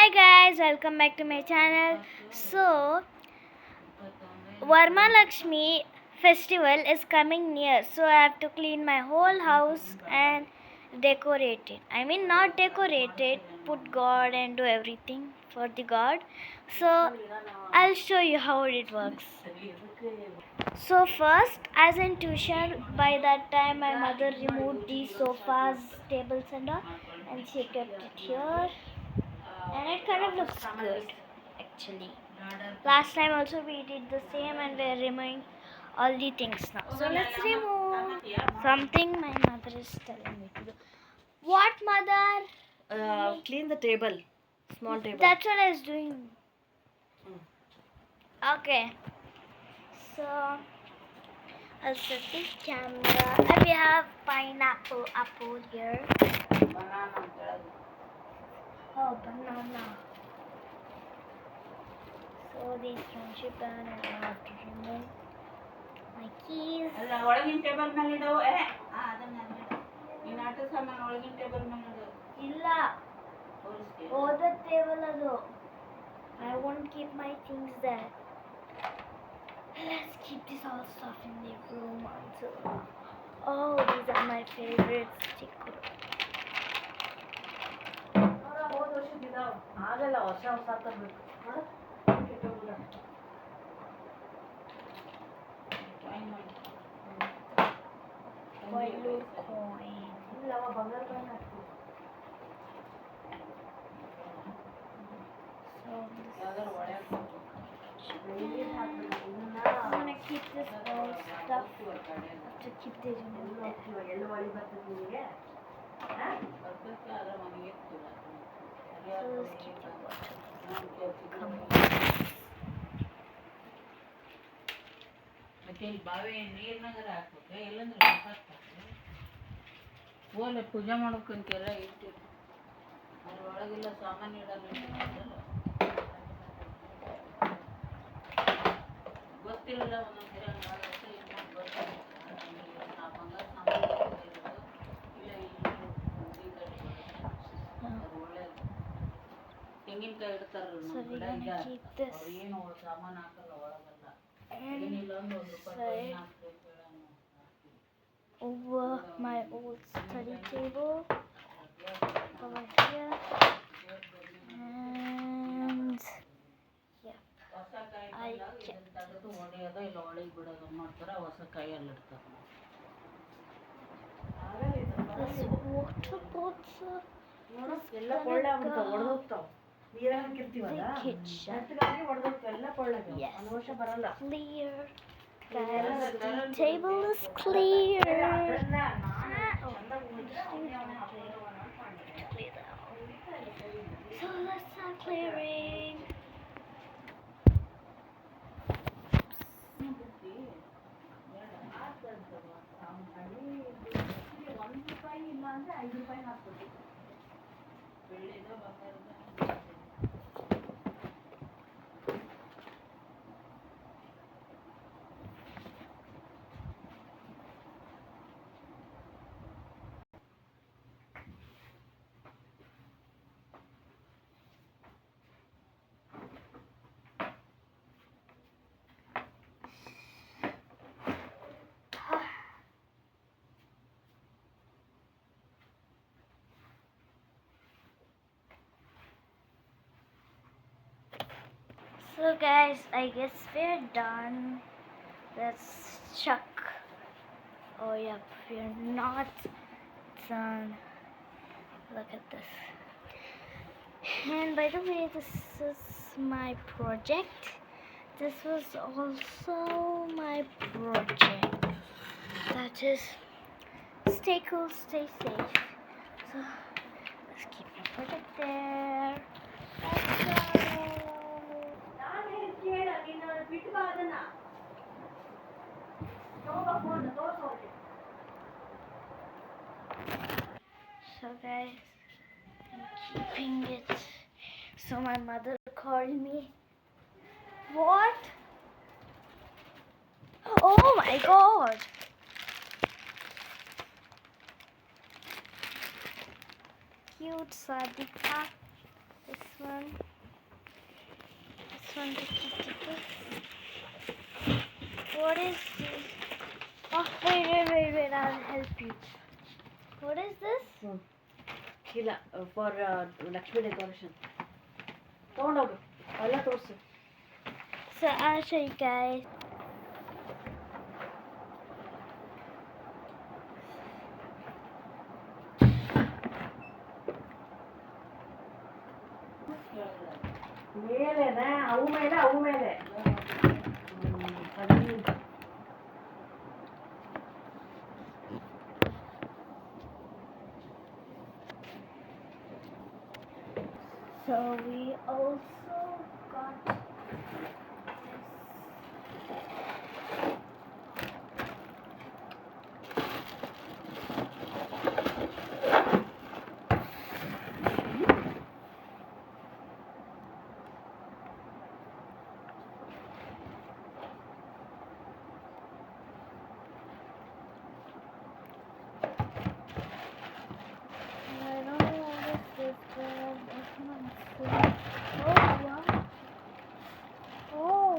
Hi guys, welcome back to my channel. So, Varmalakshmi festival is coming near, so I have to clean my whole house and decorate it. I mean, not decorate it, put God and do everything for the God. So, I'll show you how it works. So, first, as in tuition, by that time my mother removed the sofas, tables, and all, and she kept it here. And it kind of looks good actually. Last time also we did the same and we're removing all the things now. So let's remove something my mother is telling me to do. What, mother? Clean the table. Small table. That's what I was doing. Okay. So I'll set the camera. And we have pineapple apple here. Oh, banana. So these friendship band and I have to remove my keys. ಅಲ್ಲ ಒಳಗಿನ table ಮೇಲೆ ಇಡು ಅದನ್ನ ನೀನು ಆಟ ಸಾಮಾನು ಒಳಗಿನ table ಮೇಲೆ ಇಡು ಇಲ್ಲ ಓದ ಟೇಬಲ್ ಅದು I won't keep my things there. Let's keep this all stuff in the room until oh, these are my favorite stickers. ಹೋದ ವರ್ಷದಿದಾವ ಆಗಲ್ಲ ವರ್ಷ ಹೊಸ ತರಬೇಕು ನೋಡು ಕೆಟ್ಟೋಗ್ಬಿಡ Value coin. ಇಲ್ಲವ ಬಂಗಾರ ಕಾಯಿನ್ ಹಾಕ್ತೀವಿ So ಯಾವ್ದಾರು ಒಳ್ಳೆ I'm gonna keep this all stuff to keep the room. ಎಳ್ಳು ಒಳಿ ಬರ್ತದೆ ನಿಮಗೆ ಬರ್ತಕ್ಕೆ ಅದರ ಮನೆಗೆ So let's keep the bottle. Come on. ಮತ್ತೆ ಇಲ್ಲಿ ಬಾವಿ ನೀರ್ನಾಗರ ಹಾಕ್ಬೇಕು ಇಲ್ಲಂದ್ರೆ ಓಲೆ ಪೂಜೆ ಮಾಡ್ಬೇಕಂತೆಲ್ಲ ಇಟ್ಟಿರು ಅದ್ರ ಒಳಗೆಲ್ಲ ಸಾಮಾನು ಇಡಲ್ಲ ಗೊತ್ತಿರಲ್ಲ ಒಂದೊಂದ್ಸರಿ ಹಂಗಾಗುತ್ತೆ ಇನ್ನೊಂದು ಗೊತ್ತಿಲ್ಲ ಬಂಗಾರ ಸಾಮಾನು ಇಲ್ಲ ಅದು ಒಳ್ಳೇದು ತೆಂಗಿನಕಾಯಿ ಇಡ್ತಾರಲ್ಲ ನಮ್ಮ ಕಡೆ ಅವ್ರು ಏನು ಸಾಮಾನು ಹಾಕಲ್ಲ ಒಳಗೆಲ್ಲ over my old study table over here and yeah I kept ಹೊಡೆಯೋದು ಇಲ್ಲ ಒಳಗೆ ಬಿಡೋದು ಮಾಡ್ತಾರೆ ಹೊಸ ಕಾಯಲ್ಲಿ ಇಡ್ತಾರೆ this water bottle ಎಲ್ಲ ಕೊಳ್ಳೆ ಆಗ್ಬಿಡ್ತಾವೆ ಹೊಡೆದೋಗ್ತಾವೆ ನೀರಾಗ ಹಾಕಿರ್ತೀವಲ್ಲ ನೆಟ್ಟಗಾಗಿ ಹೊಡೆದೋಗ್ತಾವೆ ಎಲ್ಲ ಕೊಳ್ಳಾಗ ಒಂದು ವರ್ಷ ಬರಲ್ಲ clear guys the table is clear so let's start clearing ₹1 ಇಲ್ಲ ಅಂದ್ರೆ ₹5 ಹಾಕ್ಬೇಕು ಬೆಳ್ಳಿದ ಬಂಗಾರದ So guys, I guess we're done. Let's check. Oh yeah, we're not done. Look at this. And by the way, this is my project. This was also my project. That is, stay cool, stay safe. So let's keep my project there. Let's go. So guys, I'm keeping it. So my mother called me. What? Oh my god! Cute Sadika. This one. one to keep it. What is this? Oh, wait, I'll help you. What is this? ಇಲ್ಲ for Lakshmi decoration ತೊಗೊಂಡೋಗು ಎಲ್ಲ ತೋರಿಸು. So I'll show you guys. ಮೇಲೆನಾ ಅವು ಮೇಲೆ So we also got this. I don't know what is this, but it's not good. Oh, wow. Oh.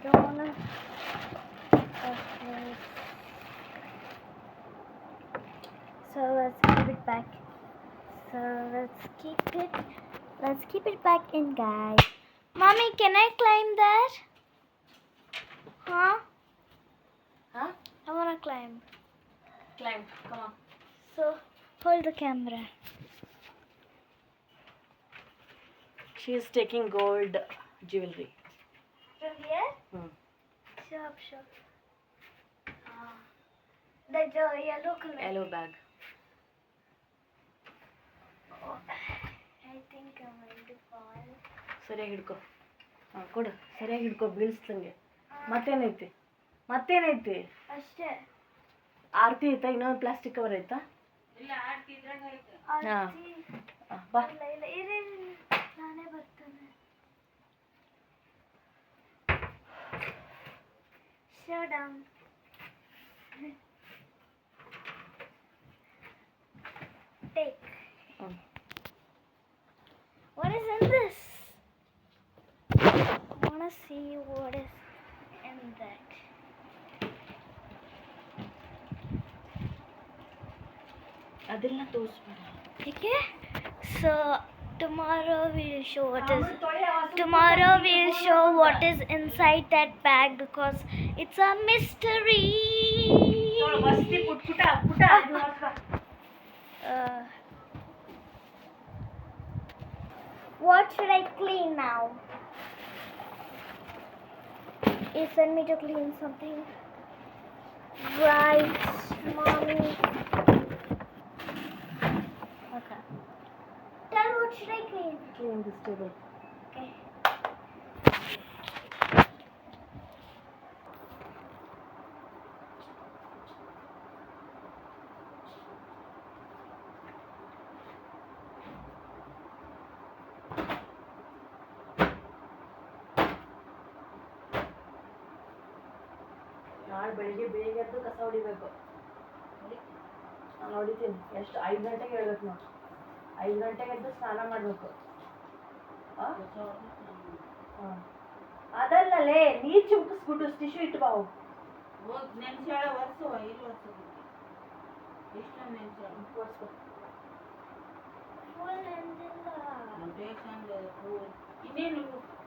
Don't wanna. Okay. So let's keep it back. Let's keep it back in, guys. Mommy, can I climb that? Huh? Huh? I wanna climb. Climb, come on. So hold the camera. She is taking gold jewelry. From here? Sure. That yellow color. Yellow bag. Oh, I think I'm going to fall. ಸರಿಯಾಗಿ ಹಿಡ್ಕೊ. ಕೊಡು ಸರಿಯಾಗಿ ಹಿಡ್ಕೊ ಬೀಳಿಸ್ದಂಗೆ. ಮತ್ತೇನೈತಿ ಅಷ್ಟೇ. ಆರತಿ ಐತಾ? ಇನ್ನೊಂದು plastic cover ಐತಾ? ಇಲ್ಲ, ಆರತಿ ಇದ್ರಾಗ ಐತೆ. ಬಾ. ಇಲ್ಲ ನಾನೇ ಬರ್ತೇನೆ. Show down. Take. What is in this? I wanna see what is in that. ಅದೆಲ್ಲ ತೋರಿಸ್ಬೇಡ. Okay. So tomorrow we'll show what is inside that bag because it's a mystery. What should I clean now? You send me to clean something. Right, mommy. Okay. Tell what should I clean? Clean this table. Okay. ನಾಳೆ ಬೆಳಿಗ್ಗೆ ಬೇಗ ಎದ್ದು ಕಸ ಹೊಡಿಬೇಕು. ನಾನು ಹೊಡಿತೀನಿ. ಎಷ್ಟು 5 ಗಂಟೆಗೆ ಹೇಳ್ಬೇಕು ನಾವು. 5 ಗಂಟೆಗೆ ಎದ್ದು ಸ್ನಾನ ಮಾಡಬೇಕು. ಅದಲ್ಲಲೇ ನೀರು ಚಿಮ್ಕಿಸ್ಬಿಟ್ಟು ಟಿಶ್ಯೂ ಇಟ್ಟು ಬಾ. ನೆನ್ಸಾಳ ಒರೆಸುವ ಇಲ್ಲಿ ಒರೆಸೋದು ಎಷ್ಟು ನೆನ್ಸಾಳ ಒರೆಸ್ಕೊ. ಇನ್ನೇನು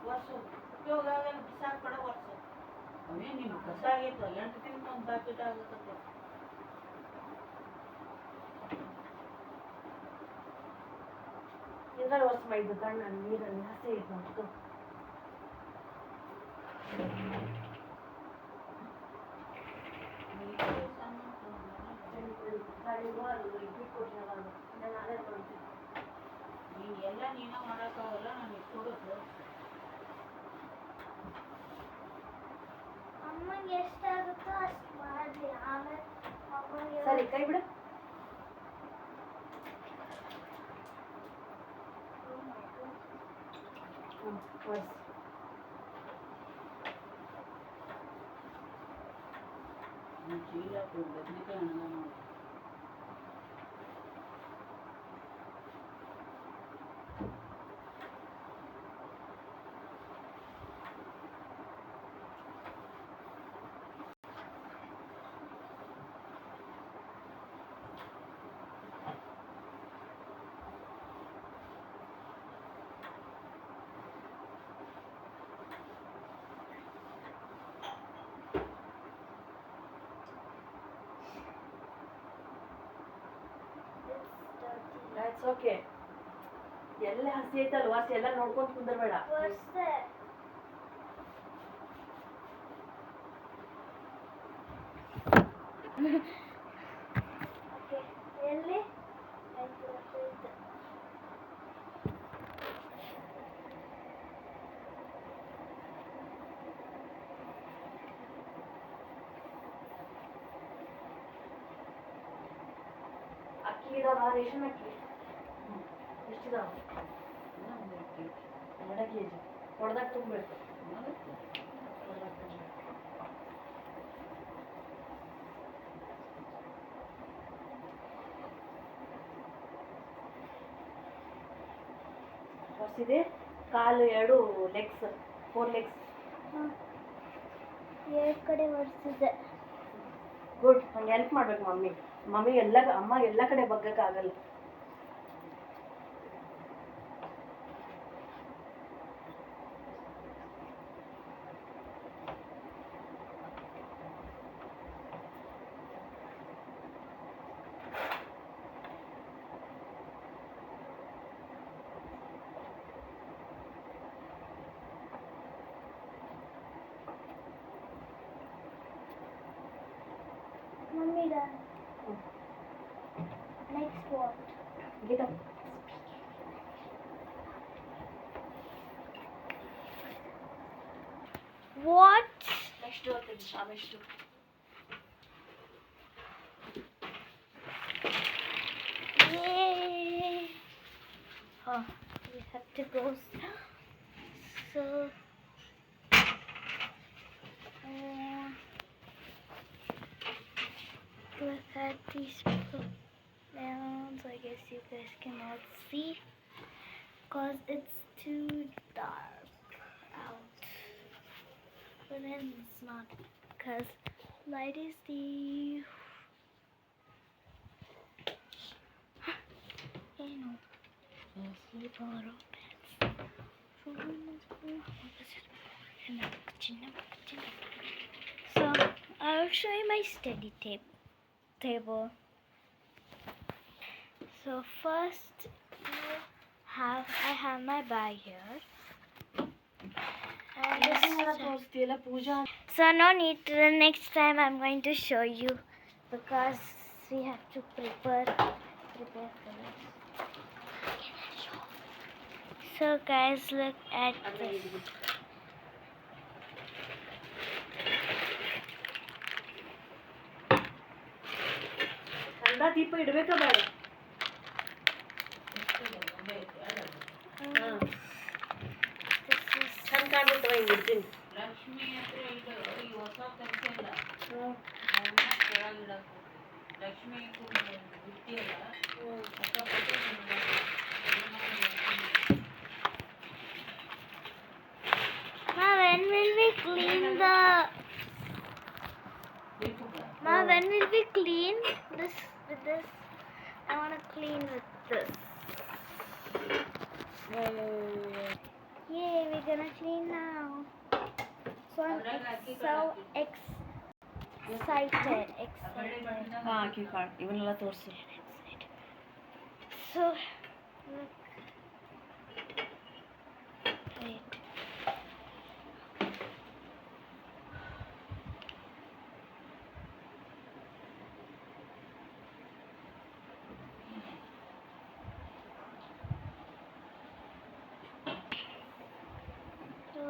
ಒರೆಸು ಉಪಯೋಗ ಆಗಲ್ಲ ಬಿಸಾಕ್ಬೇಡ ಒರೆಸು. ಅವೇ ನೀನು ಕಸ ಆಗೈತು 8 ದಿನಕ್ಕೆ ಒಂದು ಪ್ಯಾಕೆಟ್ ಆಗುತ್ತೆ. ಇದ್ರಲ್ಲಿ ಒರೆಸ್ ಮಾಡಿದ್ದು ಕಣ್ಣ ನೀರಲ್ಲಿ ಹಸಿ ಐತೆ ನೋಡ್ಕೊ. ಎಲ್ಲ ನೀನ ಮಾಡೋಕ್ಕಾಗಲ್ಲ ನನಗೆ ಕೊಡೋದು. ಅಮ್ಮಂಗೆ ಎಷ್ಟಾಗುತ್ತೋ ಅಷ್ಟು ಮಾಡಿ ಆಮೇಲೆ ಅಮ್ಮಂಗೆ ಸರಿ ಕೈ ಬಿಡು. That's okay. ಎಲ್ಲ ಹಸಿ ಐತಲ್ ವಾಸಿ ಎಲ್ಲ ನೋಡ್ಕೊಂತ ಕುಂದರ್ಬೇಡ. ಎಲ್ಲಿ ಅಕ್ಕಿ ಇದಾವ ರೇಷನ್ ಅಕ್ಕಿ ಎಷ್ಟಿದಾವ? 2 kg ಹೊಡ್ದಾಗ ತುಂಬಬೇಕು. ಹೊಸಿದೆ ಕಾಲು 2 ಲೆಗ್ಸ್ 4 ಲೆಗ್ಸ್. ಎರಡು ಕಡೆ ಒರೆಸಿದೆ. ಗುಡ್. ಹಂಗೆ ಹೆಲ್ಪ್ ಮಾಡ್ಬೇಕು ಮಮ್ಮಿ ಅಮ್ಮ ಎಲ್ಲ ಕಡೆ ಬಗ್ಗಕ್ಕಾಗಲ್ಲ. Mummy done. Next what? Get up. What? Next door ತೆಗಿ ಆಮೇಷ್ಟು. Yay! Oh, we have to go. So. Look at these mounds. I guess you guys cannot see because it's too dark out. But then it's not because light is the. You know, sleep all around. So I'll show you my study table. So first I have my bag here. So no need to. The next time I'm going to show you because we have to prepare for this. So guys, look at this. ಅಂದ ದೀಪ ಇಡಬೇಕಾ ಬೇಡ? ಚಂದ ಕಾಣ್ಬಿಡ್ತವ ಹಿಂಗೆ ಇಡ್ತೀನಿ. ಲಕ್ಷ್ಮಿ ಹತ್ರ ಇದು ಹೊಸ ತರಿಸಿಲ್ಲ. Lakshmi ಬಿಟ್ಟಿಯಲ್ಲ. When will we clean the? Ma, when will we clean this with this? I want to clean with this. Yay, we're gonna clean now. So I'm so excited. ಹಾಕಿ ಕಾಳು ಇವನ್ನೆಲ್ಲ ತೋರಿಸಿ. So look. Wait.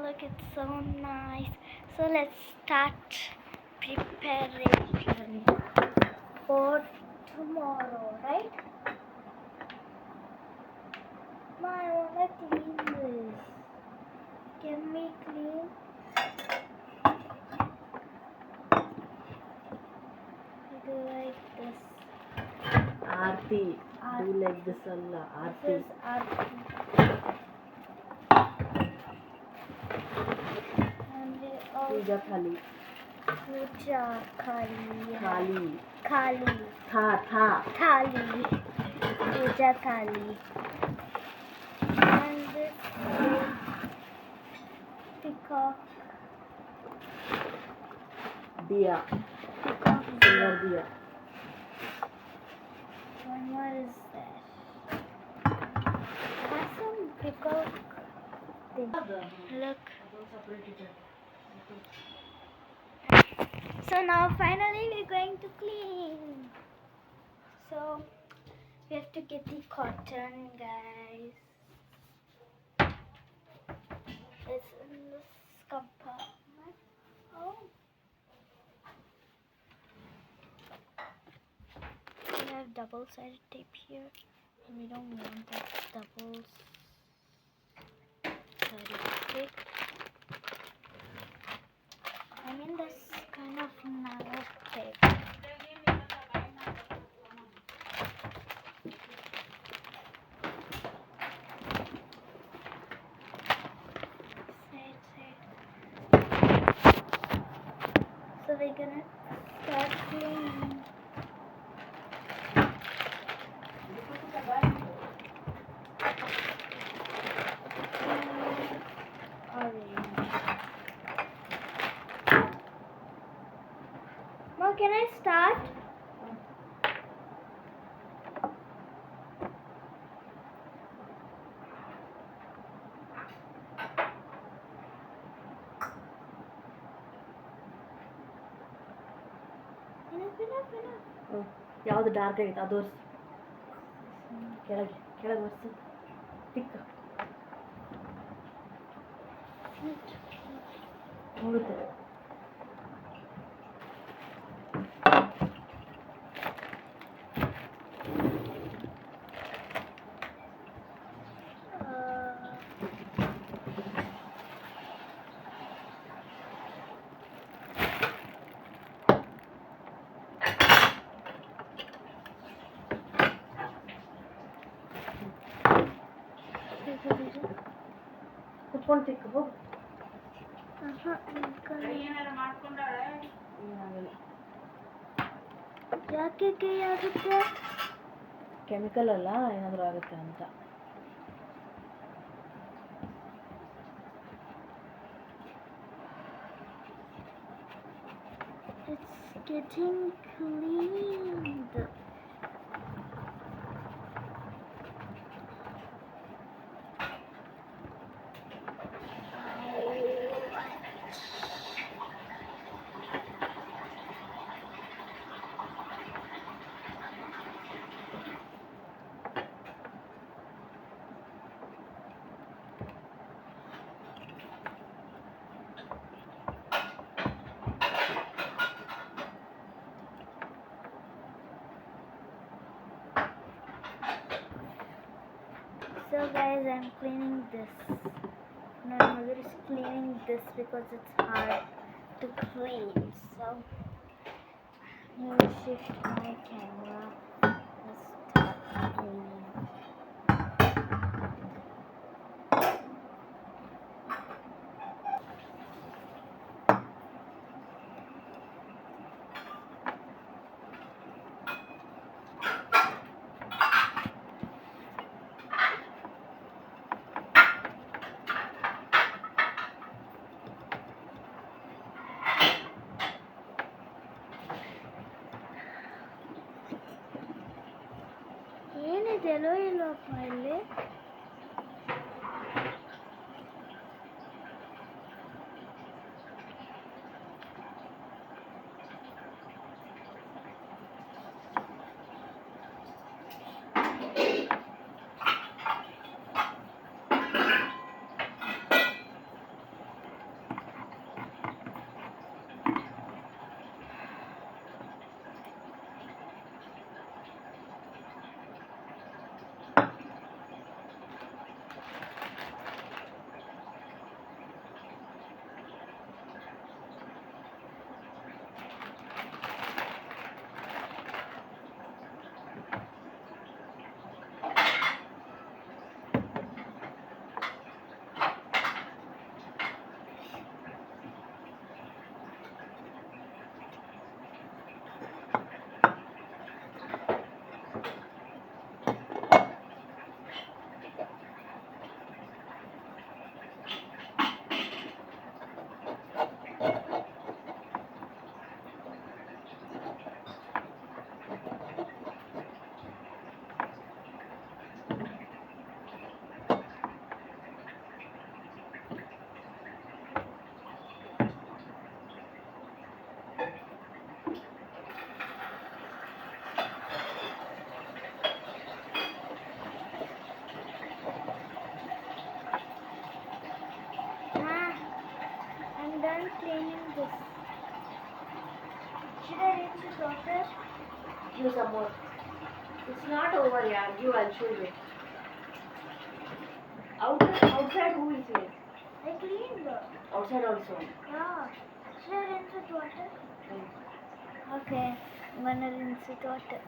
Look, it's so nice. So let's start preparation for tomorrow, right? Ma, I wanna clean this. Can we clean? Aarti. Do like this ಅಲ್ಲ, ಆರತಿ. This is Aarti. And ಪೂಜಾ ಖಾಲಿ. Puja Kali. ಖಾಲಿ. Kali. ಥಾ. Thali. Puja Kali. And this is peacock. Diya. Peacock. Silver diya. One more is there. That's some peacock thing. Look. So now finally we're going to clean. So we have to get the cotton, guys. It's in this compartment. Oh. We have double-sided tape here, and we don't want that double-sided tape. I mean this kind of narrow tape. So we're gonna start cleaning. Mom, can I start? Enough. ಯಾವುದು dark ಆಗೈತೆ ಅದು ಒರ್ಸು. ಕೆಳಗೆ ಒರ್ಸು. ತಿಕ್ಕ ಹೋಗುತ್ತೆ. ಕುತ್ಕೊಂಡು ತಿಕ್ಕ ಹೋಗು. ಏನಾಗಲ್ಲ. ಯಾಕೆ ಕೈ ಆಗುತ್ತೆ? ಕೆಮಿಕಲ್ ಅಲ್ಲ, ಏನಾದರೂ ಆಗುತ್ತೆ ಅಂತ. It's getting cleaned. So guys, I'm cleaning this. My mother is cleaning this because it's hard to clean. So I'm going to shift my camera. Let's start cleaning. ಏನಿದೆಯಲ್ಲೋ ಇಲ್ಲಪ್ಪ ಇಲ್ಲಿ. Should I rinse with water? Give some more. It's not over, yeah. Give, I'll show you. Outside who is here? I cleaned it. Outside also. Yeah. Should I rinse with water? Okay. I'm gonna rinse with water.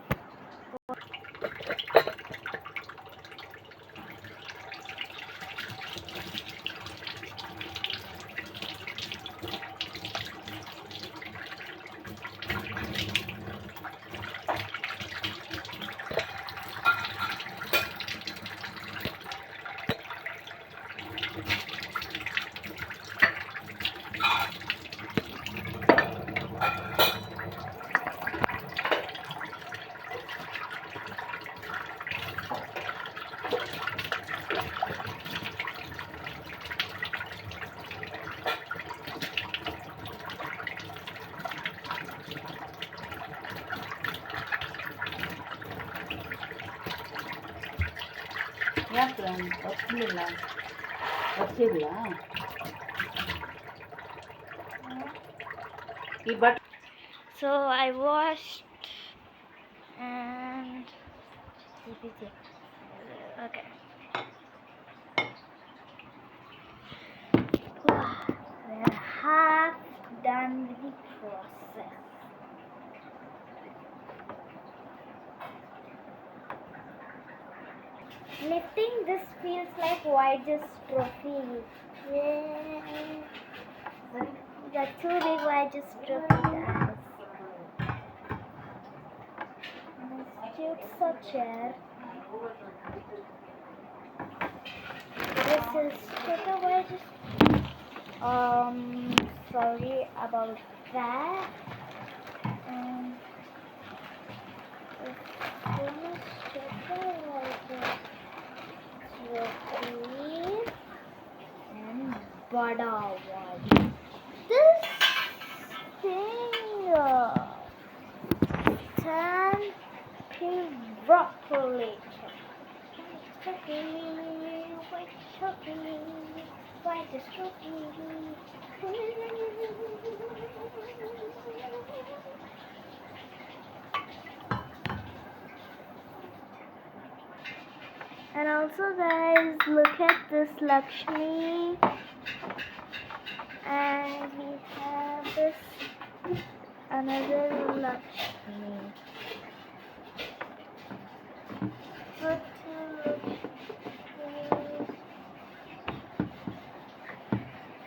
ಯಾಕೆ ಒತ್ತಿಲ್ಲ ಒತ್ತಿಲ್ಲ ಈ but So I washed and okay. We're half done with the process. Lifting this feels like Vige's trophy. Yeah. The too big Vige's trophy, guys. Cute chair. This is Tata Vige's. Sorry about that. And Bada Vige. This thing turn properly. White is And also, guys, look at this Lakshmi. And we have this another Lakshmi.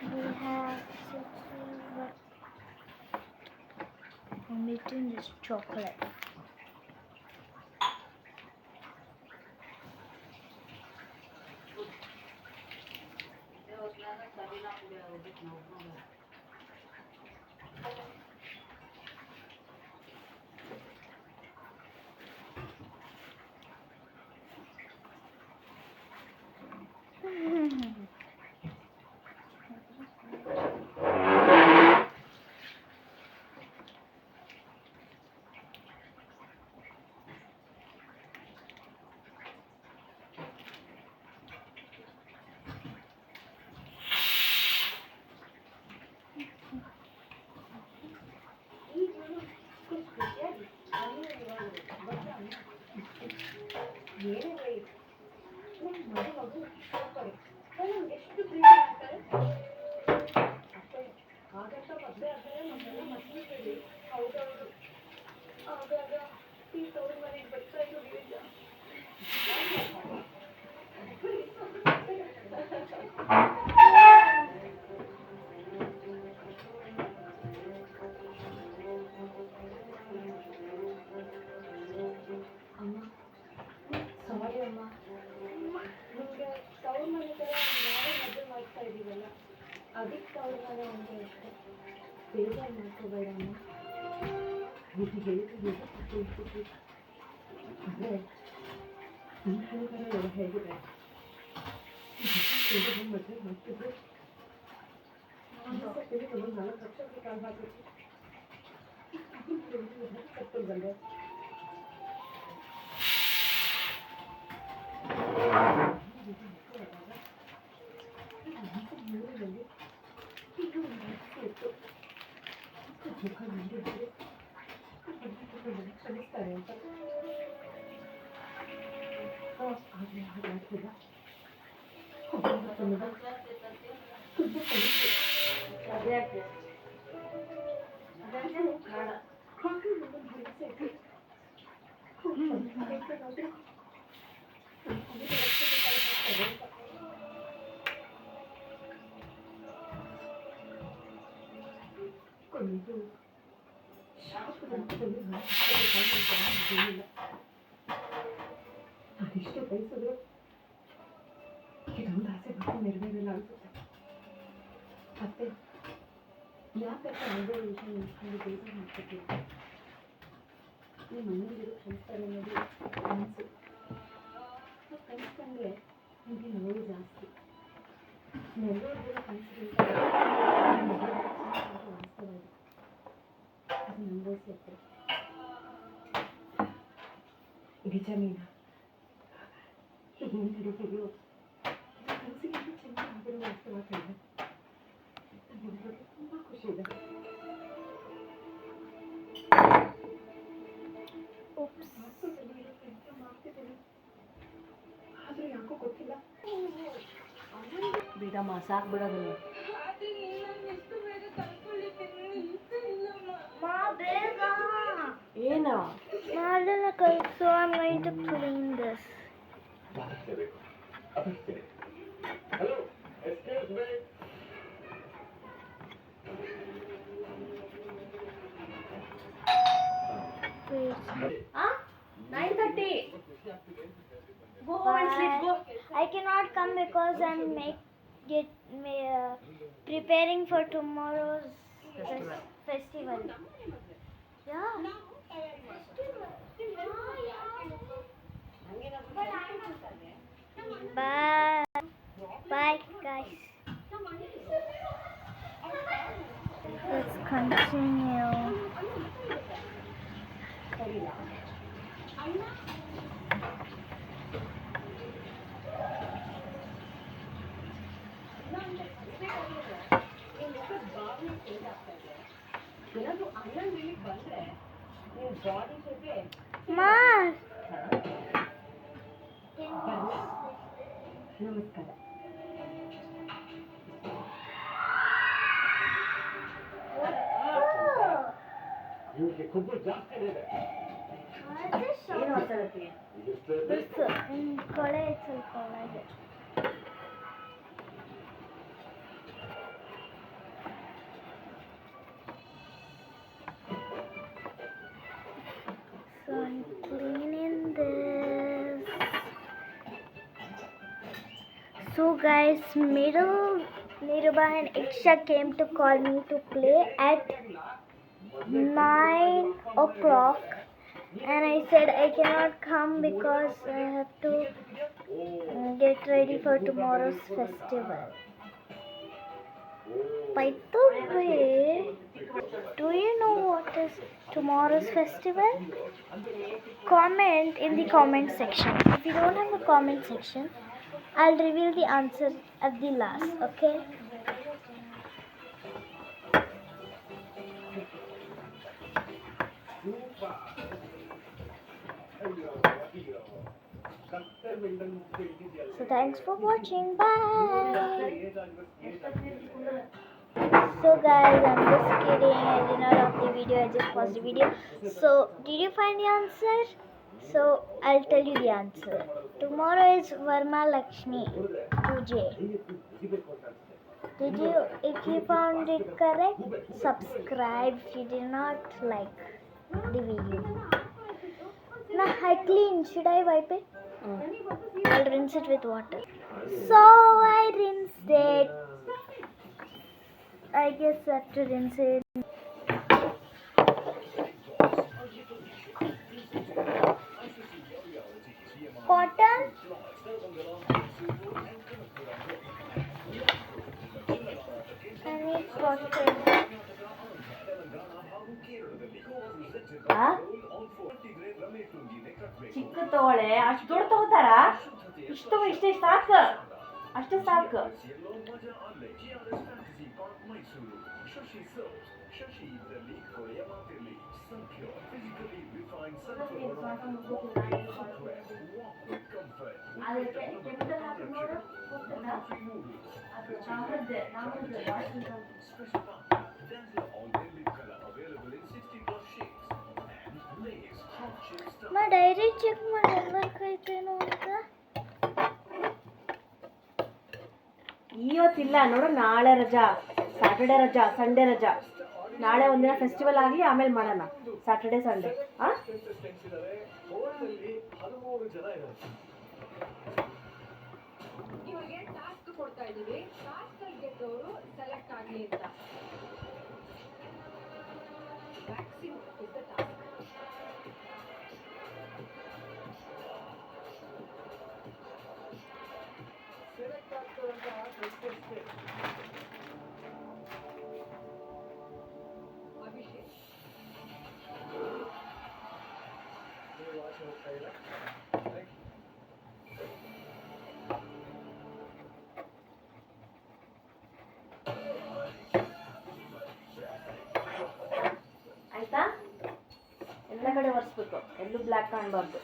We have I'm eating this chocolate. ಅದಕ್ಕೆ ಅವ್ರ ಮನೆ ಒಂದು ಅಷ್ಟೇ ಬೇಜಾರು ಮಾಡ್ಕೋಬೇಡಮ್ಮ ಇದು ಹೇಳಿದ್ರೆ ಅಂದರೆ ಈ ಹೇಳ್ತಾರೆ ಹೇಗಿದೆ ಮದುವೆ ಮಾಡ್ತಿದ್ರು 4 ಲಕ್ಷಕ್ಕೆ ಕಾಲು ಹಾಕಿ ಕರ್ಕೊಂಡು ಬಂದೆ ಕಲಿಸ್ತಾರೆ ಅಂತ ಆಗಲಿ ಆಗ್ತಿಲ್ಲ ಅದೇ ಆಗ್ತದೆ ಅದಿಷ್ಟು ಬಯಸಿದ್ರು ಇದೊಂದು ಆಸೆ ಬಂದು ನೆರವೇರಲ್ಲ ಅನ್ಸುತ್ತೆ ಮತ್ತೆ ಯಾಕೆ ಯಾವುದೇ ವಿಷಯ ನಿಂತ್ಕೊಂಡು ಬೇಗ ಮಾಡ್ಕೊತೀವಿ ನಿಮ್ಮ ಮನೆಯಲ್ಲಿರೋ ಕಲಿಸ್ತಾರೆ ಅನ್ನೋದು ಕನಸು ಕಲಿಸ್ಕೊಂಡ್ರೆ ನಿಮಗೆ ನೋವು ಜಾಸ್ತಿ ನೆರವೇರಿರೋ ಕನಸುಗಿಂತ ವಾಸ್ತವ ಇದೆ ಅದು ಅನುಭವಿಸುತ್ತೆ ನಿಜ ಮೀನಾ ಹಿಡಿದಿದೆಯೋ ಕನಸಿಗೆ ಚೆನ್ನಾಗಿರೋ ವಾಸ್ತವಾಗ್ತದೆ ತುಂಬ ಖುಷಿ ಇದೆ ಆದ್ರೆ ಯಾಕೋ ಗೊತ್ತಿಲ್ಲ ಬಿಡಮ್ಮ ಸಾಕು ಬಿಡೋದಿಲ್ಲ ಏನು ಮಾಡಲ್ಲ ಕಲಿಸು I'm going to clean this. Hello, excuse me. Wait. 9:30 go home and sleep go I cannot come because I'm preparing for tomorrow's festival. Yeah. Bye. Bye, guys. Let's continue. Ma. ನಮಸ್ಕಾರ ಇವಕ್ಕೆ ಕೊಬ್ಬು ಜಾಸ್ತಿ ಇದೆ ಏನು ಮಾತಾಡತ್ತಿ ಕೊಳೆ ಸ್ವಲ್ಪ ಒಳಗೆ So I'm cleaning this. So guys, Niruba and Iksha came to call me to play at 9 o'clock and I said I cannot come because I have to get ready for tomorrow's festival. By the way, do you know what is tomorrow's festival? Comment in the comment section. If you don't have a comment section, I'll reveal the answer at the last, okay? So thanks for watching. Bye. So guys, I'm just kidding. I did not off the video. I just paused the video. So did you find the answer? So I'll tell you the answer. Tomorrow is Varma Lakshmi Puja. If you found it correct, subscribe if you did not like the video. Now I clean. Should I wipe it? I'll rinse it with water. So I rinsed it. I guess I have to rinse it. Cotton. I need cotton. ಚಿಕ್ಕ ತಗೊಳ್ಳೆ ಅಷ್ಟು ದೊಡ್ಡ ತಗೋತಾರ ಇಷ್ಟು ಇಷ್ಟೇ ಸಾಕು ಅಷ್ಟೇ ಸಾಕು Shashi serves. Shashi idli, korea matirli. Sankyo, physically ಅದಕ್ಕೆ ಕೆಮಿಕಲ್ ಹಾಕಿ ನೋಡು ಗೊತ್ತಲ್ಲ ಅದು ನಮ್ಮದೇ ಮಾ ಡೈರಿ ಚೆಕ್ ಮಾಡಿ ವರ್ಕ್ ಆಯ್ತೇನೋ ಅಂತ. ಇವತ್ತಿಲ್ಲ ನೋಡು, ನಾಳೆ ರಜಾ, ಸ್ಯಾಟರ್ಡೆ ರಜಾ, ಸಂಡೇ ರಜಾ. ನಾಳೆ ಒಂದಿನ ಫೆಸ್ಟಿವಲ್ ಆಗಲಿ, ಆಮೇಲೆ ಮಾಡೋಣ ಸ್ಯಾಟರ್ಡೆ ಸಂಡೇ. ಹಾಂ ಇವ್ರಿಗೆ ಟಾಸ್ಕ್ ಕೊಡ್ತಾ ಇದೀವಿ, ಟಾಸ್ಕ್ ಅಲ್ಲಿ ಗೆದ್ದವರು ಸೆಲೆಕ್ಟ್ ಆಗ್ಲಿ ಅಂತ. Vaccine is the task. Abhishek ಆಯ್ತಾ? ಎಲ್ಲ ಕಡೆ ಒರೆಸ್ಬೇಕು, ಎಲ್ಲೂ black ಕಾಣಬಾರ್ದು.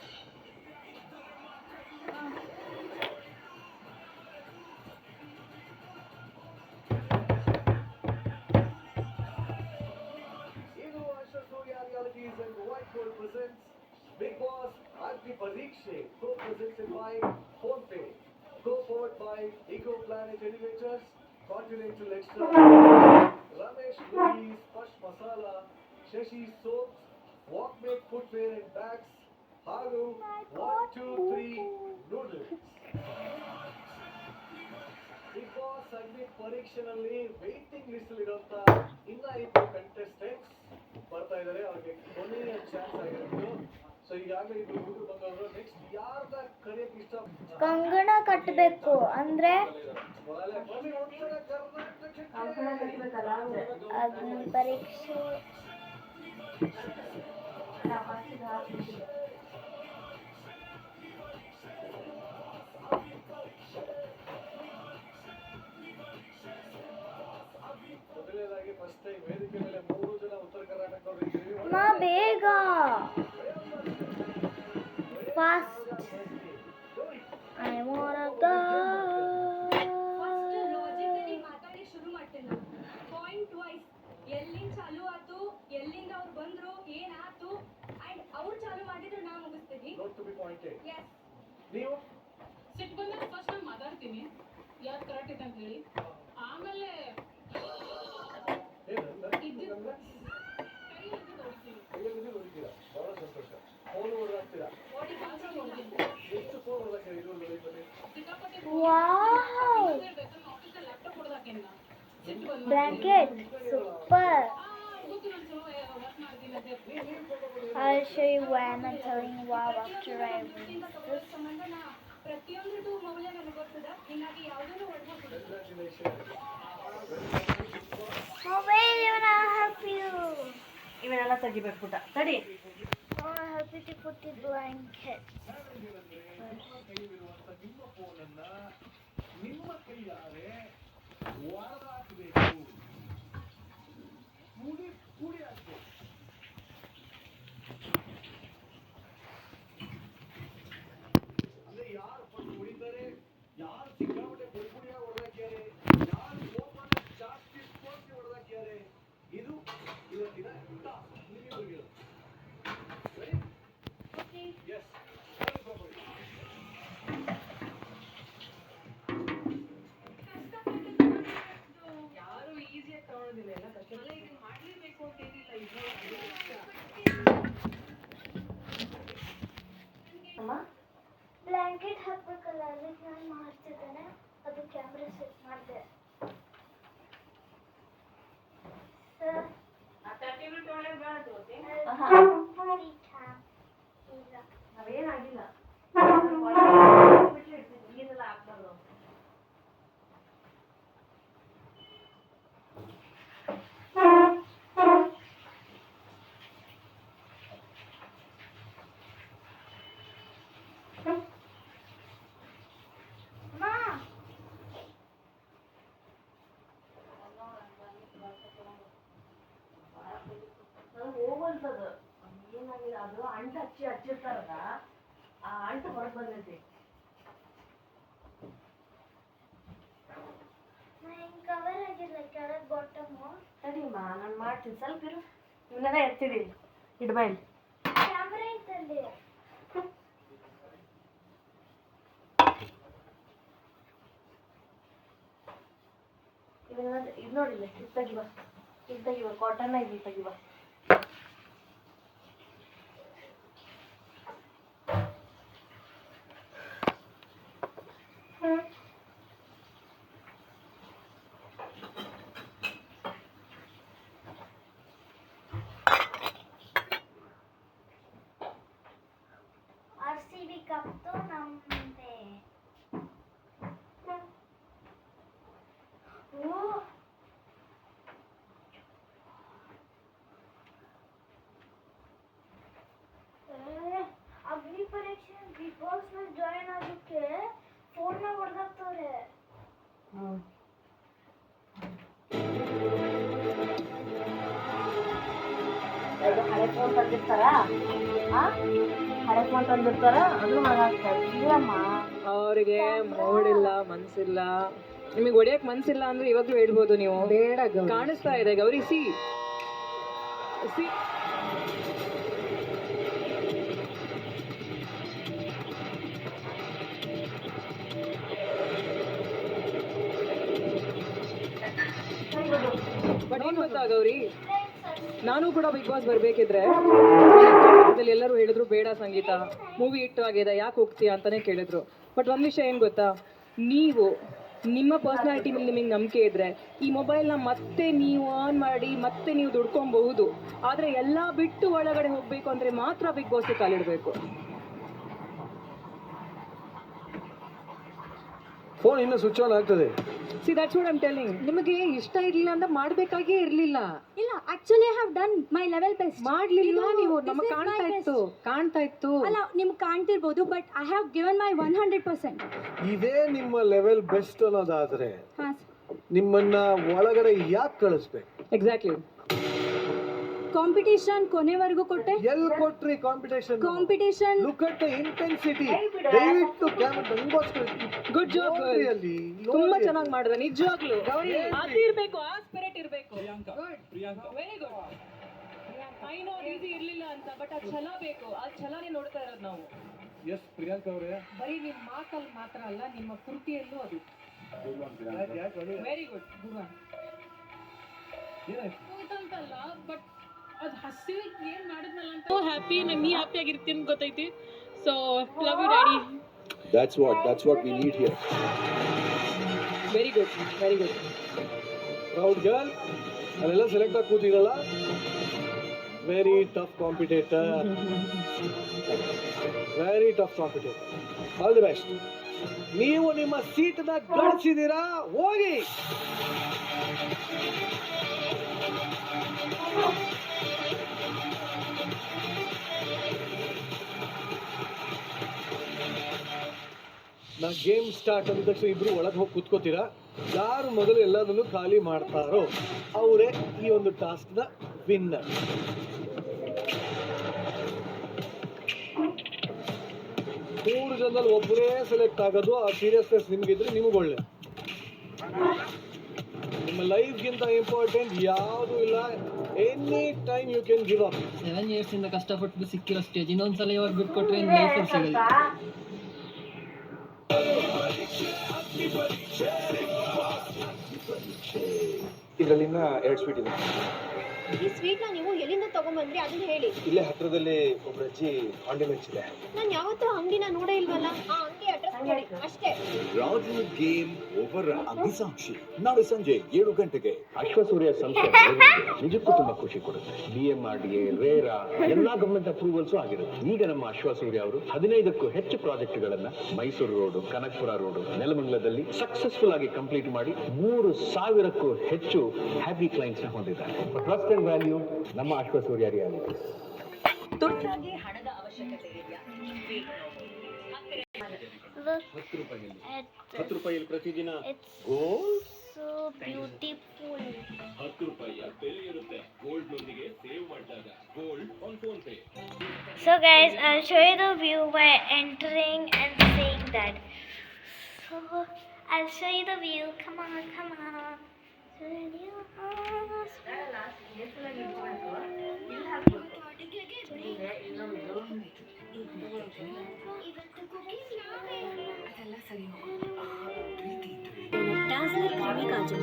Big Boss Agni Parikshe, co-presented by PhonePe, co-powered by Eco Planet Elevators, Continental Extra, Ramesh Movies, Pash Masala, Shashi Soaps, Walkmate Footwear and Bags, Haru, 123 Noodles. Big Boss Agni ಪರೀಕ್ಷೆನಲ್ಲಿ waiting list ಇರುವಂತ ಇನ್ನ 5 contestants ಬರ್ತಾ ಇದ್ದಾರೆ. ಅವ್ರಿಗೆ ಕೊನೆಯ chance ಆಗಿರೋದು. So ಈಗಾಗಲೇ ಇದು ಹುಡುಗರು ಬಂದವರು. ನೆಕ್ಸ್ಟ್ ಯಾರ್ದ ಕರೆಯಕ್ಕೆ ಇಷ್ಟ? ಕಂಗಣ ಕಟ್ಟಬೇಕು ಅಂದ್ರೆ ಕಂಕಣ ಕಟ್ಬೇಕಲ್ಲ ಅಂದ್ರೆ ಅಗ್ನಿ ಪರೀಕ್ಷೆ. ಮೊದಲನೇದಾಗಿ ಫಸ್ಟ್ ಟೈಮ್ ವೇದಿಕೆ ಮೇಲೆ 3 ಜನ ಉತ್ತರ ಕರ್ನಾಟಕದವರು ಇದ್ದೀವಿ. ಮಾ ಬೇಗ fast. I want go. First logically ಮಾತಾಡಿ ಶುರು ಮಾಡ್ತೇನೆ ನಾನು. ಪಾಯಿಂಟ್ ವೈಸ್ ಎಲ್ಲಿಂದ ಚಾಲು ಆತು, ಎಲ್ಲಿಂದ ಅವ್ರು ಬಂದ್ರು, ಏನಾತು, ಅಂಡ್ ಅವ್ರು ಚಾಲು ಮಾಡಿದ್ರು ನಾ ಮುಗಿಸ್ತೀನಿ. Note to be pointed. Yes. ನೀವು ಸಿಟ್ಟು ಬಂದಾಗ ಫಸ್ಟ್ ನಾನು ಮಾತಾಡ್ತೀನಿ ಯಾರು ಕರೆಕ್ಟ್ ಇದೆ ಅಂತ ಹೇಳಿ, ಆಮೇಲೆ ಏನಂದ್ರೆ ಕೈಯಲ್ಲಿ ಹೊಡಿತೀನಿ. ಕೈಯಲ್ಲಿ ಹೊಡಿತೀರಾ? ಬಹಳ ಸಂತೋಷ. ಫೋನ್ ಹೊಡೆದಾಗ್ತೀರಾ? ಬಾಡಿ ಪಾರ್ಟ್ಸ್ ಹೊಡಿತೀನಿ. ಎಷ್ಟು ಫೋನ್ ಹೊಡೆದಾಗ್ತೀರಾ ಇದುವರೆಗೂ ಲೈಫಲ್ಲಿ? ಸಿಕ್ಕಾಪಟ್ಟೆ ವಾವ್, ಆಫೀಸಲ್ಲಿ ಲ್ಯಾಪ್ಟಾಪ್ ಹೊಡೆದಾಕೇನ ಸಿಟ್ಟು ಬಂದು ಬ್ಲಾಂಕೆಟ್ ಸೂಪರ್. ಗೊತ್ತು ನಾನು ಚಲೋ ವರ್ಕ್ ಮಾಡ್ತೀನಿ ಅದೇ. I'll show you why I'm not telling wow after I win this. ಸಂಬಂಧ ನಾ ಪ್ರತಿಯೊಂದು ಮೌಲ್ಯ ನನಗೆ ಗೊತ್ತದ, ಹೀಗಾಗಿ ಯಾವುದನ್ನು ಹೊಡ್ಬೋದು. Oh wait, I wanna help you. ಇವನ್ನೆಲ್ಲ ತೆಗಿಬೇಕು ಪುಟ. ತಡಿ. I wanna help you to put the blanket. ನಿಮ್ಮ ಫೋನನ್ನ ನಿಮ್ಮ ಕೈಯಾರೆ ಹೊರದಾಕಬೇಕು. ಕೂಡಿ ಹಾಕಬೇಕು. ಅಂದ್ರೆ ಯಾರು ಫಸ್ಟ್ ಹೊಡಿತಾರೆ, ಯಾರು ಸಿಕ್ಕಾಪಟ್ಟೆ ಪುಡಿಯಾಗಿ ಹೊಡೆದಾಕ್ಯಾರೆ, ಯಾರು ಫೋನ್ ಜಾಸ್ತಿ ಸ್ಪೋರ್ಟ್ಸ್ ಹೊಡೆದಾಕ್ಯಾರೆ, ಇದು ಇವತ್ತಿನ ಟಾಸ್ಕ್. ನಿಮಗಿರೋದು ಎಸ್ ಯಾರು ಈಸಿಯಾಗಿ ತಗೊಳ್ಳೋದಿಲ್ಲ, ಎಲ್ಲ ಕಷ್ಟ. ಇದನ್ನ ಮಾಡ್ಲೇಬೇಕು ಅಂತ ಏನಿಲ್ಲ. ಅಮ್ಮ ಬ್ಲಾಂಕೆಟ್ ಹಾಕ್ಬೇಕಲ್ಲ, ಅದಕ್ಕೆ ನಾನು ಮಾಡ್ತಿದ್ದೇನೆ. ಅದು ಕ್ಯಾಮ್ರಾ ಸೆಟ್ ಮಾಡಿದೆ. ಸರ್ ನಾವೇನಾಗಿಲ್ಲ. ನೀರೆಲ್ಲ ಹಾಕ್ಬಾರ್ದು. ಹೋಗಲ್ತದ ಏನಾಗಿದೆ ಅದು ಅಂಟು ಹಚ್ಚಿರ್ತಾರಲ್ಲ ಆ ಅಂಟು ಹೊರಗೆ ಬಂದೈತಿ. ಕವರ್ ಆಗಿಲ್ಲ ಕೆಳಗೆ ಬಾಟಮು. ಸರಿಮ್ಮ ನಾನು ಮಾಡ್ತೀನಿ, ಸ್ವಲ್ಪ ಇರು. ಇವನ್ನೆಲ್ಲ ಎತ್ತಿದ್ದೀನಿ, ಇಡ್ಬಾ ಇಲ್ಲಿ. ಕ್ಯಾಮ್ರಾ ಐತಲ್ಲಿ. ಇದು ನೋಡಿಲ್ಲ, ಇದು ತೆಗಿವ ಕಾಟನ್ ಇದು ತೆಗಿವ. RCB ಕಪ್ತು ನಮ್ಮದೇ. ಅಗ್ನಿ ಪರೀಕ್ಷೆ ಬಿಗ್ ಬಾಸ್ ನ ಜಾಯಿನ್ ಆಗೋಕ್ಕೆ ಫೋನ್ ಹೊಡೆದಾಕ್ತವ್ರೆ. ಹಳೆ ಫೋನ್ ತಂದಿರ್ತಾರ, ಹಳೆ ಫೋನ್ ತಂದಿರ್ತಾರ, ಅದನ್ನು ಹಾಗಾಕ್ತಾರೆ. ಇಲ್ಲಮ್ಮ, ಅವರಿಗೆ ಮೂಡಿಲ್ಲ, ಮನ್ಸಿಲ್ಲ. ನಿಮಗೆ ಹೊಡಿಯಕ್ ಮನ್ಸಿಲ್ಲ ಅಂದ್ರೆ ಇವಾಗ್ಲೂ ಹೇಳ್ಬೋದು ನೀವು. ಬೇಡ ಕಾಣಿಸ್ತಾ ಇದೆ ಗೌರಿ. ಸಿ ಬಟ್ ಏನ್ ಗೊತ್ತಾ ಗೌರಿ, ನಾನು ಕೂಡ ಬಿಗ್ ಬಾಸ್ ಬರ್ಬೇಕಿದ್ರೆ ಎಲ್ಲರೂ ಹೇಳಿದ್ರು ಬೇಡ ಸಂಗೀತ, ಮೂವಿ ಹಿಟ್ಟು ಆಗಿದೆ, ಯಾಕೆ ಹೋಗ್ತೀಯಾ ಅಂತಾನೆ ಕೇಳಿದ್ರು. ಬಟ್ ಒಂದ್ ವಿಷಯ ಏನ್ ಗೊತ್ತಾ, ನೀವು ನಿಮ್ಮ ಪರ್ಸನಾಲಿಟಿ ಮೇಲೆ ನಿಮಗೆ ನಂಬಿಕೆ ಇದ್ರೆ ಈ ಮೊಬೈಲ್ನ ಮತ್ತೆ ನೀವು ಆನ್ ಮಾಡಿ ಮತ್ತೆ ನೀವು ದುಡ್ಕೊಬಹುದು. ಆದ್ರೆ ಎಲ್ಲ ಬಿಟ್ಟು ಒಳಗಡೆ ಹೋಗ್ಬೇಕು ಅಂದ್ರೆ ಮಾತ್ರ ಬಿಗ್ ಬಾಸ್ ಕಾಲಿಡ್ಬೇಕು. ಫೋನ್ ಇನ್ನೂ ಸ್ವಿಚ್ ಆನ್ ಆಗ್ತದೆ. See that's what I am telling. ನಿಮಗೆ ಇಷ್ಟ ಇರ್ಲಿಲ್ಲ ಅಂತ ಮಾಡ್ಬೇಕಾಗೇ ಇರ್ಲಿಲ್ಲ. ಇಲ್ಲ, actually I have done my level best. ಮಾಡ್ಲಿಲ್ಲ ನೀವು, ನಮಗೆ ಕಾಣ್ತಾ ಇತ್ತು. ಅಲ್ಲ, ನಿಮ್ಗೆ ಕಾಣ್ತಿರ್ಬೋದು, but I have given my 100%. ಇದೇ ನಿಮ್ಮ ಲೆವೆಲ್ ಬೆಸ್ಟ್ ಅನ್ನೋದಾದ್ರೆ ಹಾಂ, ನಿಮ್ಮನ್ನ ಒಳಗಡೆ ಯಾಕೆ ಕಳಿಸ್ಬೇಕು? ಎಕ್ಸಾಕ್ಟ್ಲಿ. ಕಾಂಪಿಟೇಷನ್ ಕೊನೆವರೆಗೂ ಕೊಟ್ಟೆ. ಎಲ್ಲಿ ಕೊಟ್ರಿ competition? Look at the intensity. ದಯವಿಟ್ಟು ಗುಡ್ ಜಾಬ್. ಅಲ್ಲಿ ತುಂಬಾ ಚೆನ್ನಾಗಿ ಮಾಡಿದೆ ನಿಜವಾಗ್ಲೂ. ಅದು ಇರ್ಬೇಕು, ಆ ಸ್ಪಿರಿಟ್ ಇರ್ಬೇಕು. Very good. I know easy ಇರ್ಲಿಲ್ಲ ಅಂತ, ಬಟ್ ಆ ಛಲ ಬೇಕು. ಆ ಛಲನೇ ನೋಡ್ತಾ ಇರೋದು ನಾವು. ಎಸ್ ಪ್ರಿಯಾಂಕಾ ಅವರೇ, ಬರೀ ನಿಮ್ಮ ಮಾತಲ್ಲಿ ಮಾತ್ರ ಅಲ್ಲ, ನಿಮ್ಮ ಕೃತಿಯಲ್ಲೂ ಅದು. Very good. ಅಂತಲ್ಲ, ಬಟ್ ಅದು ಹಸಿ ಏನ್ ಮಾಡಿದ್ನಲ್ಲ ಅಂತ ಹ್ಯಾಪಿ. ನೀ ಹ್ಯಾಪಿ ಆಗಿರ್ತೀನಿ ಗೊತ್ತೈತಿ. So love you daddy. That's what we need here. Very good, very good. Proud girl. ಅಲ್ಲೆಲ್ಲ ಸೆಲೆಕ್ಟ್ ಆಗಿ ಕೂತಿರಲ್ಲ, very tough competitor. All the best. ನೀವು ನಿಮ್ಮ ಸೀಟ್ನ ಗಳಿಸಿದ್ದೀರಾ, ಹೋಗಿ. ನಾ ಗೇಮ್ ಸ್ಟಾರ್ಟ್ ಅಂದ ತಕ್ಷಣ ಇಬ್ರು ಒಳಗೆ ಹೋಗಿ ಕೂತ್ಕೋತೀರಾ. ಯಾರು ಮೊದಲು ಎಲ್ಲದನ್ನು ಖಾಲಿ ಮಾಡ್ತಾರೋ ಅವರೇ ಈ ಒಂದು ಟಾಸ್ಕ್ನ ವಿನ್ನರ್. ಮೂರು ಜನದಲ್ಲಿ ಒಬ್ಬರೇ ಸೆಲೆಕ್ಟ್ ಆಗೋದು. ಆ ಸೀರಿಯಸ್ನೆಸ್ ನಿಮಗಿದ್ರೆ ನಿಮಗೆ ಒಳ್ಳೆ. ನಿಮ್ಮ ಲೈಫ್ಗಿಂತ ಇಂಪಾರ್ಟೆಂಟ್ ಯಾವುದೂ ಇಲ್ಲ. Any time you can give up. 7 years ಇಂದ ಕಷ್ಟಪಟ್ಟು ಸಿಕ್ಕಿರೋ ಸ್ಟೇಜ್ ಇನ್ನೊಂದ್ಸಲ ಇವಾಗ ಬಿಟ್ಕೊಟ್ರೆ ಲೈಫ್ ಸಿಗಲ್ಲ. ಇದರಲ್ಲಿನ 2 ಸ್ವೀಟ್ ಇದೆ. ಈ ಸ್ವೀಟ್ನ ನೀವು ಎಲ್ಲಿಂದ ತಗೊಂಡ್ಬಂದ್ರಿ ಅದನ್ನ ಹೇಳಿ. ಇಲ್ಲೇ ಹತ್ರದಲ್ಲಿ ಒಬ್ಬರು ಅಜ್ಜಿ ಹಾಂಡಿ ಮೆಚ್ಚಿದೆ. ನಾನು ಯಾವತ್ತೂ ಅಂಗಡಿನ ನೋಡೇ ಇಲ್ವಲ್ಲ. ಆ ಅಂಗಡಿ ಅಡ್ರೆಸ್ ಕೊಡಿ ಅಷ್ಟೇ. ರಾಜು ಗೇಮ್ ಓವರ್ ಅಗ್ನಿಸಾಕ್ಷಿ ನಾಳೆ ಸಂಜೆ 7 ಗಂಟೆಗೆ. ಅಶ್ವಸೂರ್ಯ ಸಂಸ್ಥೆ ನಿಜಕ್ಕೂ ತುಂಬಾ ಖುಷಿ ಕೊಡುತ್ತೆ. BMRDA, ರೇರಾ ಎಲ್ಲಾ ಗವರ್ಮೆಂಟ್ ಅಪ್ರೂವಲ್ಸು ಆಗಿರುತ್ತೆ. ಈಗ ನಮ್ಮ ಅಶ್ವಸೂರ್ಯ ಅವರು 15ಕ್ಕೂ ಹೆಚ್ಚು ಪ್ರಾಜೆಕ್ಟ್ಗಳನ್ನ ಮೈಸೂರು ರೋಡ್, ಕನಕಪುರ ರೋಡ್, ನೆಲಮಂಗಲದಲ್ಲಿ ಸಕ್ಸಸ್ಫುಲ್ ಆಗಿ ಕಂಪ್ಲೀಟ್ ಮಾಡಿ 3000ಕ್ಕೂ ಹೆಚ್ಚು ಹ್ಯಾಪಿ ಕ್ಲೈಂಟ್ಸ್ ನ ಹೊಂದಿದ್ದಾರೆ. ಟ್ರಸ್ಟ್ ಅಂಡ್ ವ್ಯಾಲ್ಯೂ ನಮ್ಮ ಅಶ್ವಸೂರ್ಯ ರಿಯಾಲಿಟಿ. ತುರ್ತಾಗಿ ಹಣದ ಅವಶ್ಯಕತೆ ಇದೆಯಾ? ₹10 ಪ್ರತಿದಿನ It's so beautiful. ₹10 ಬೆಲೆ ಇರುತ್ತೆ. ಗೋಲ್ಡ್ ನೊಂದಿಗೆ ಸೇವ್ ಮಾಡಿದಾಗ gold on phone pay. So guys, I'll show you the view by entering and saying that. So I'll show you the view. Come on, come on. Dazzler creamy kajal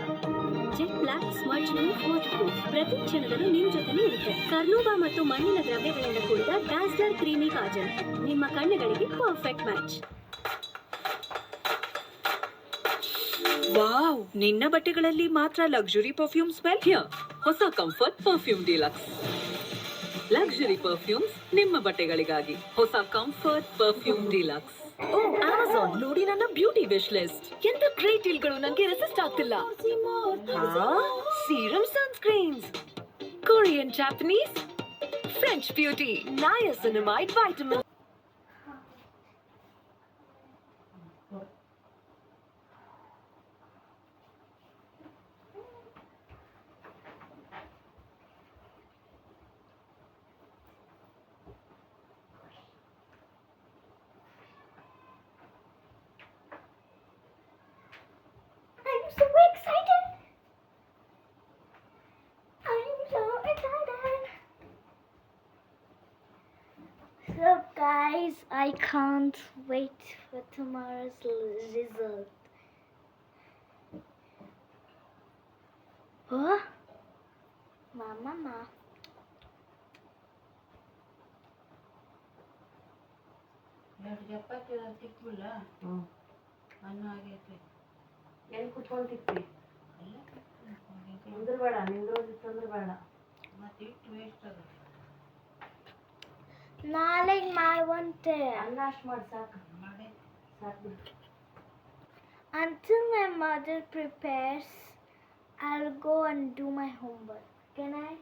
jet black smudge proof water proof ಪ್ರತಿ ಕ್ಷಣದಲ್ಲೂ ನಿಮ್ಮ ಜೊತೆನೇ ಇರುತ್ತೆ. ಕರ್ನೂಬಾ ಮತ್ತು ಮಣ್ಣಿನ ದ್ರವ್ಯಗಳಿಂದ ಕೂಡಿದ dazzler creamy Kajal ನಿಮ್ಮ ಕಣ್ಣುಗಳಿಗೆ ಪರ್ಫೆಕ್ಟ್ ಮ್ಯಾಚ್. ವಾವ್, ನಿನ್ನ ಬಟ್ಟೆಗಳಲ್ಲಿ ಮಾತ್ರ ಲಕ್ಸುರಿ ಪರ್ಫ್ಯೂಮ್ ಸ್ಮೆಲ್. ಹಿಯರ್ ಹೊಸ comfort perfume deluxe. Luxury perfumes ನಿಮ್ಮ ಬಟ್ಟೆಗಳಿಗಾಗಿ ಹೊಸ comfort perfume deluxe. Oh Amazon, ನೋಡಿ ನನ್ನ ಬ್ಯೂಟಿ ವಿಶ್ ಲಿಸ್ಟ್. ಎಂತ ಗ್ರೇಟ್ ಡೀಲ್ಗಳು, ನನಗೆ ರೆಸಿಸ್ಟ್ ಆಗ್ತಿಲ್ಲ. Serum, sunscreens, Korean, Japanese, French beauty, niacinamide, vitamin. I'm so excited. I'm so excited. So guys, I can't wait for tomorrow's result. Oh, mama. ಎಲ್ಲಿ ಕುತ್ಕೊಂಡು ತಿಕ್ತಿ ನಿಂದ್ರ ಬೇಡ, ನಿಂದ್ರೋದಿತ್ತಂದ್ರೆ ಬೇಡ. ನಾಳೆಗೆ ಮಾಡುವಂತೆ. ಅನ್ನ ಅಷ್ಟು ಮಾಡಿ ಸಾಕು, ಸಾಕು ಬಿಡು. Until my mother prepares, I'll go and do my homework. Can I?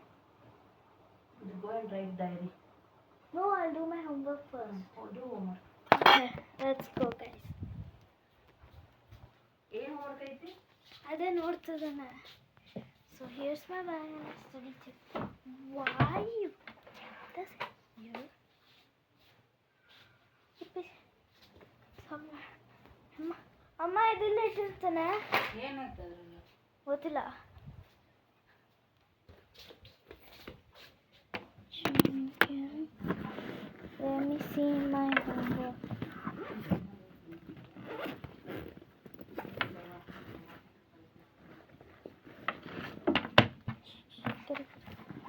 Go and write diary. No, I'll do my homework first. Do homework. Okay, let's go guys. ಏನು ಹೋಮ್ವರ್ಕ್ ಐತಿ? ಅದೇ ನೋಡ್ತದನ. So here's my bag and study tip. Why you? This here. Keep it somewhere. ಅಮ್ಮ ಇದೆಲ್ಲ ಇಟ್ಟಿರ್ತಾನೆ. ಗೊತ್ತಿಲ್ಲ. Let me see my homework.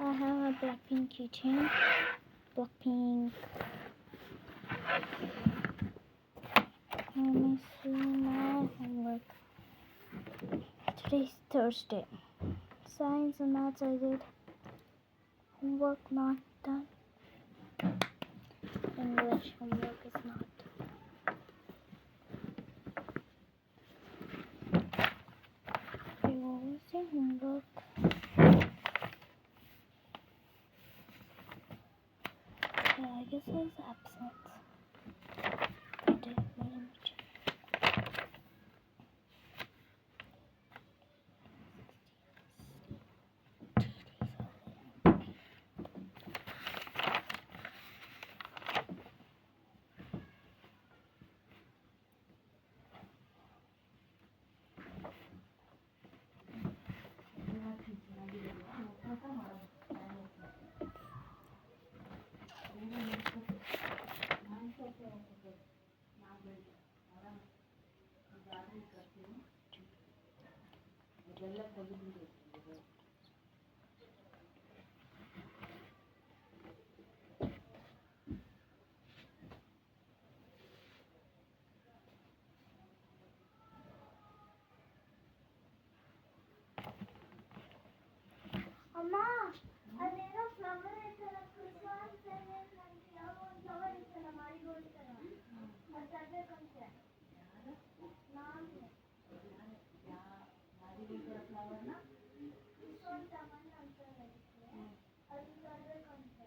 I have a Blackpink keychain. Blackpink. Let me see my homework. Today's Thursday. Science and maths I did. Homework not done. English homework is not. You always say homework. Yeah, I guess I was absent. Okay, let me check. ಅಮ್ಮ ಅದೇನೋ flower ಐತಲ್ಲ Christmas ಯಾವ ಒಂದು flower ಇತ್ತಲ್ಲ marigold ಥರ ಅದು ತರಬೇಕಂತೆ ನಾನು ಫ್ಲವರ್ನ ಇಷ್ಟೊಂದು ತಗೊಂಡು ಅಂತಾರೆ ಅದು ತರಬೇಕಂತೆ.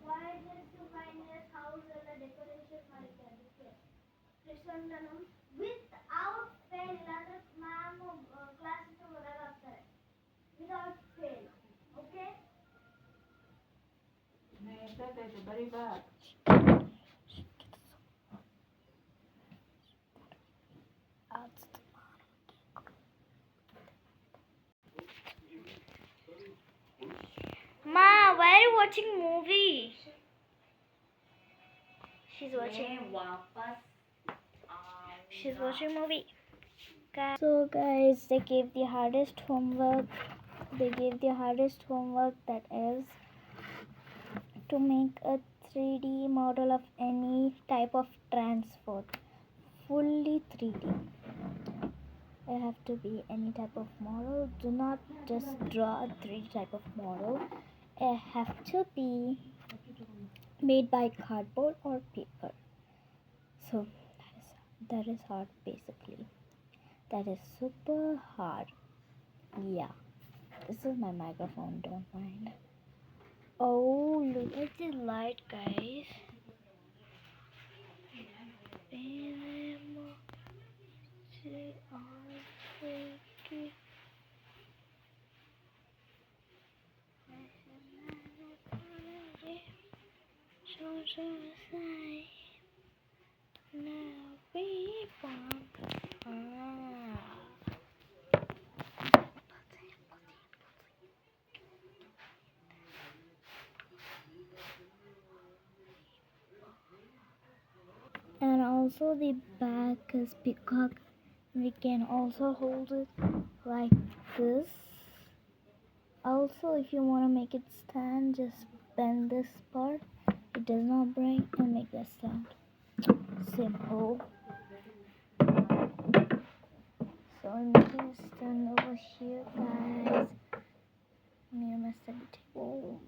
Why just to find this house ಎಲ್ಲ ಡೆಕೋರೇಷನ್ ಮಾಡಿದ್ದಾರೆ ಅದಕ್ಕೆ ಕ್ರಿಸ್ಮಸ್ without ಫೇಲ್ ಇಲ್ಲಾಂದ್ರೆ ಮ್ಯಾಮ್ ಕ್ಲಾಸ್ ಹೊರಗೆ ಹಾಕ್ತಾರೆ ವಿದೌಟ್ ಫೇಲ್. ಓಕೆ ಎಷ್ಟಾಯ್ತು ಬರೀ ಬಾ. Ma, why are you watching movie? She's watching movie. So guys, they gave the hardest homework. That is to make a 3D model of any type of transport. Fully 3D. It have to be any type of model. Do not just draw a 3D type of model. It have to be made by cardboard or paper. So that is hard basically. That is super hard. Yeah. This is my microphone, don't mind. Oh, look at the light, guys. And also the back is peacock. We can also hold it like this. Also, if you want to make it stand, just bend this part. It does not break, and make that stand. Simple. So I'm making a stand over here, guys. Near my study table.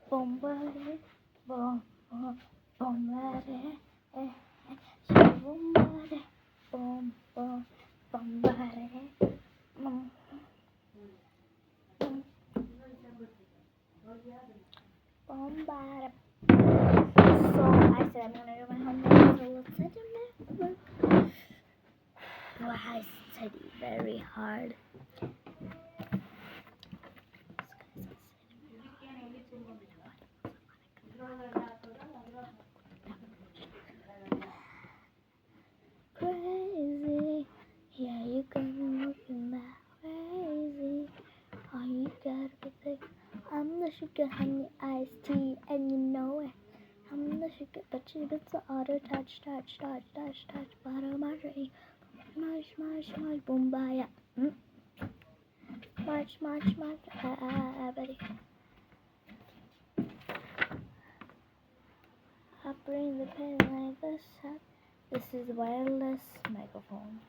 Bombare, bom, bom, bombare, bombare, bom, bom, bombare, bom, bombare. So I said I'm gonna do my homework. So let's study my homework. Well, I study very hard. Crazy, yeah, you got me looking that crazy. All you gotta be like, I'm the sugar honey iced tea, and you know it. I'm the sugar, but you been so auto touch, butter my ring, march, bombaya, march, buddy. I bring the pen like this. This is wireless microphone.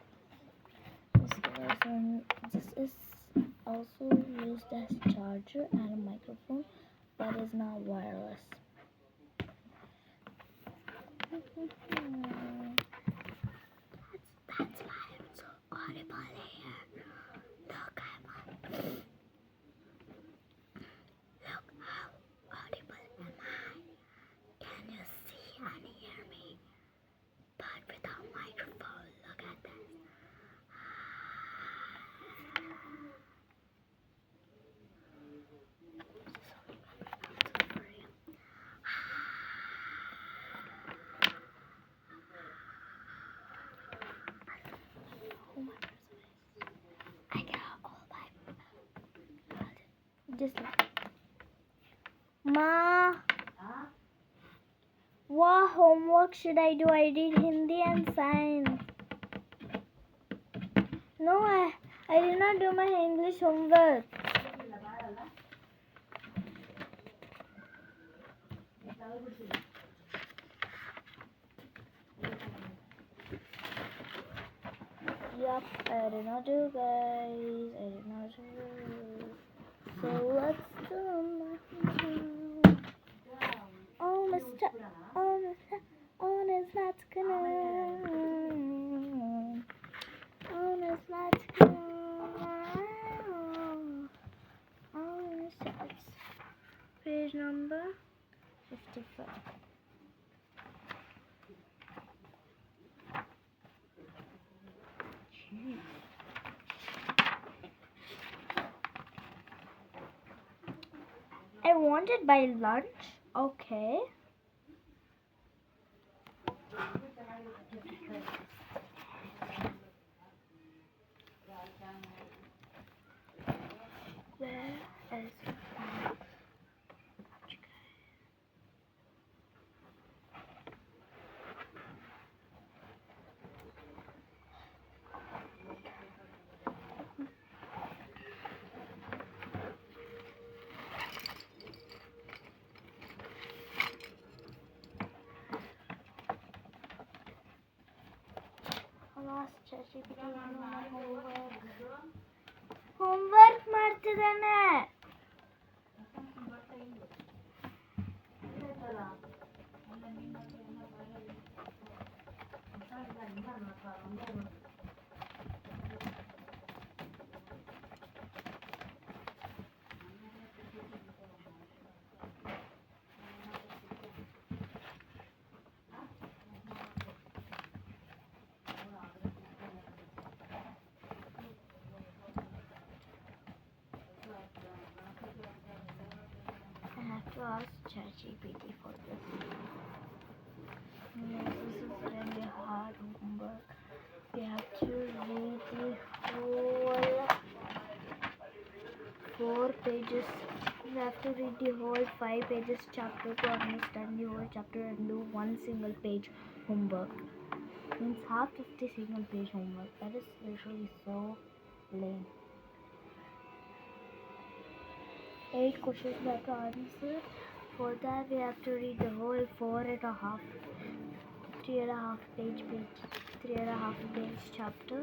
This is also used as charger and a microphone, but is not wireless. That's why I'm so audible here. Look, look how audible am I? Can you see and hear me? But without microphone, look at this. I got all my just like Ma. What homework should I do? I did Hindi and science. No, I did not do my English homework. Yup, I did not do, guys. I did not do. So let's do my homework. Oh, Mr. Honest, let's go. Honest, let's go. Honest, page number 55. want it by lunch. Okay. Where is my homework ಮಾಡ್ತಿದ್ದಾನೆ. I have to ask ChatGPT for this. No, this is really hard homework. We have to read the whole 4 pages. We have to read the whole 5 pages chapter to understand the whole chapter and do one single page homework. Means half of the single page homework. That is literally so lame. 8 questions we have to answer. For that we have to read the whole 3.5 page chapter.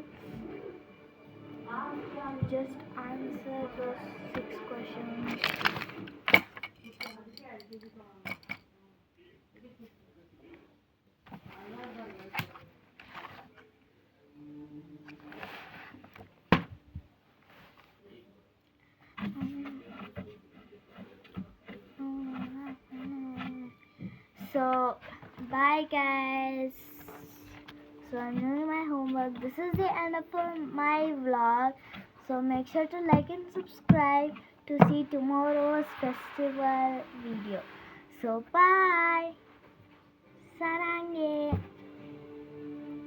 Just answer those 6 questions. So bye guys. So I'm doing my homework. This is the end of my vlog. So make sure to like and subscribe to see tomorrow's festival video. So bye. Sarange.